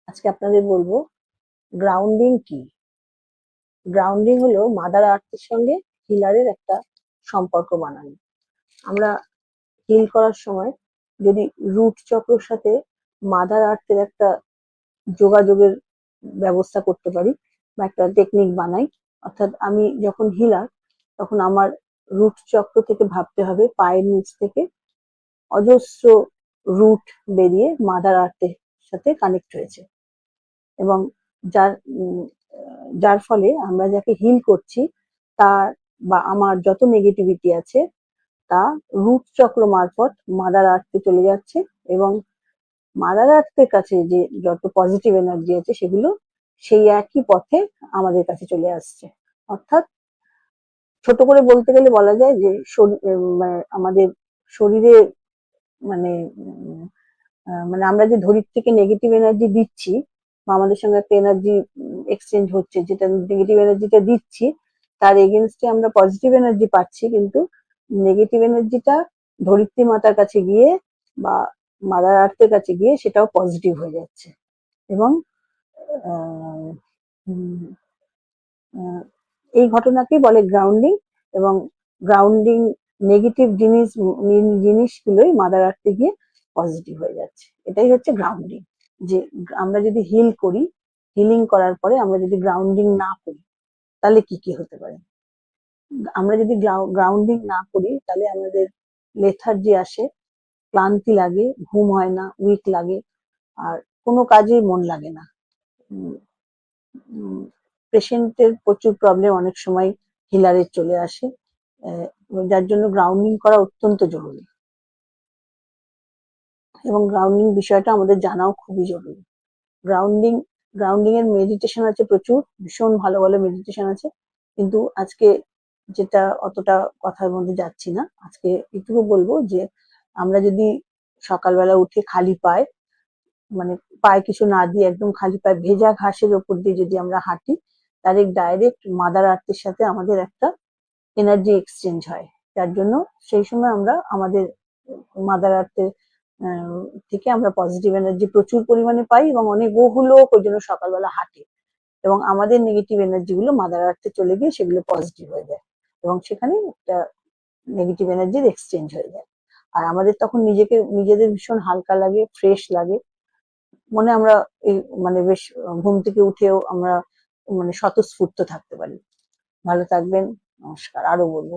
আজকে আপনাদের বলবো গ্রাউন্ডিং কি। গ্রাউন্ডিং হলো মাদার আর্থের সঙ্গে হিলারের একটা সম্পর্ক বানানো। আমরা হিল করার সময় যদি রুট চক্রের সাথে মাদার আর্থের একটা যোগাযোগের ব্যবস্থা করতে পারি বা একটা টেকনিক বানাই, অর্থাৎ আমি যখন হিলার তখন আমার রুট চক্র থেকে ভাবতে হবে পায়ের নিচ থেকে অজস্র রুট বেরিয়ে মাদার আর্থের সাথে কানেক্ট হয়েছে এবং যার যার ফলে আমরা যাকে হিল করছি তার বা আমার যত নেগেটিভিটি আছে তা রুট চক্র মারফত মাদার আর্থে চলে যাচ্ছে এবং মাদার আর্থের কাছে যে যত পজিটিভ এনার্জি আছে সেগুলো সেই একই পথে আমাদের কাছে চলে আসছে। অর্থাৎ ছোট করে বলতে গেলে বলা যায় যে আমাদের শরীরে মানে মানে আমরা যে ধরিত্রীকে নেগেটিভ এনার্জি দিচ্ছি বা আমাদের সঙ্গে একটা এনার্জি এক্সচেঞ্জ হচ্ছে, যেটা নেগেটিভ এনার্জিটা দিচ্ছি তার এগেনস্টে আমরা পজিটিভ এনার্জি পাচ্ছি, কিন্তু নেগেটিভ এনার্জিটা ধরিত্রী মাতার কাছে গিয়ে বা মাদার আর্থের কাছে গিয়ে সেটাও পজিটিভ হয়ে যাচ্ছে। এবং এই ঘটনাকেই বলে গ্রাউন্ডিং। এবং গ্রাউন্ডিং নেগেটিভ জিনিসগুলোই মাদার আর্থে গিয়ে পজিটিভ হয়ে যাচ্ছে। এটাই হচ্ছে গ্রাউন্ডিং। যে আমরা যদি হিল করি, হিলিং করার পরে আমরা যদি গ্রাউন্ডিং না করি তাহলে কি কি হতে পারে। আমরা যদি গ্রাউন্ডিং না করি তাহলে আমাদের লেথার্জি আসে, ক্লান্তি লাগে, ঘুম হয় না, উইক লাগে, আর কোনো কাজেই মন লাগে না। পেশেন্টের প্রচুর প্রবলেম অনেক সময় হিলারের চলে আসে, যার জন্য গ্রাউন্ডিং করা অত্যন্ত জরুরি। এবং গ্রাউন্ডিং বিষয়টা আমাদের জানাও খুবই জরুরি। গ্রাউন্ডিং গ্রাউন্ডিং এর মেডিটেশন আছে প্রচুর, ভীষণ ভালো ভালো মেডিটেশন আছে, কিন্তু আজকে যেটা অতটা কথার মধ্যে যাচ্ছি না। আজকে এটুকু বলবো যে আমরা যদি সকালবেলা উঠে খালি পায়ে, মানে পায়ে কিছু না দিয়ে একদম খালি পায়ে ভেজা ঘাসের ওপর দিয়ে যদি আমরা হাঁটি, তাহলে ডাইরেক্ট মাদার আর্থের সাথে আমাদের একটা এনার্জি এক্সচেঞ্জ হয়। যার জন্য সেই সময় আমরা আমাদের মাদার আর্থের থেকে আমরা পজিটিভ এনার্জি প্রচুর পরিমাণে পাই এবং অনেক বহু লোক ওই জন্য সকালবেলা হাঁটে এবং আমাদের নেগেটিভ এনার্জি গুলো মাদার আর্থে চলে গিয়ে সেগুলো পজিটিভ হয়ে যায় এবং সেখানে একটা নেগেটিভ এনার্জির এক্সচেঞ্জ হয়ে যায়। আর আমাদের তখন নিজেদের ভীষণ হালকা লাগে, ফ্রেশ লাগে, মনে আমরা এই মানে বেশ ঘুম থেকে উঠেও আমরা মানে স্বতঃস্ফূর্ত থাকতে পারি। ভালো থাকবেন, নমস্কার। আরো বলবো।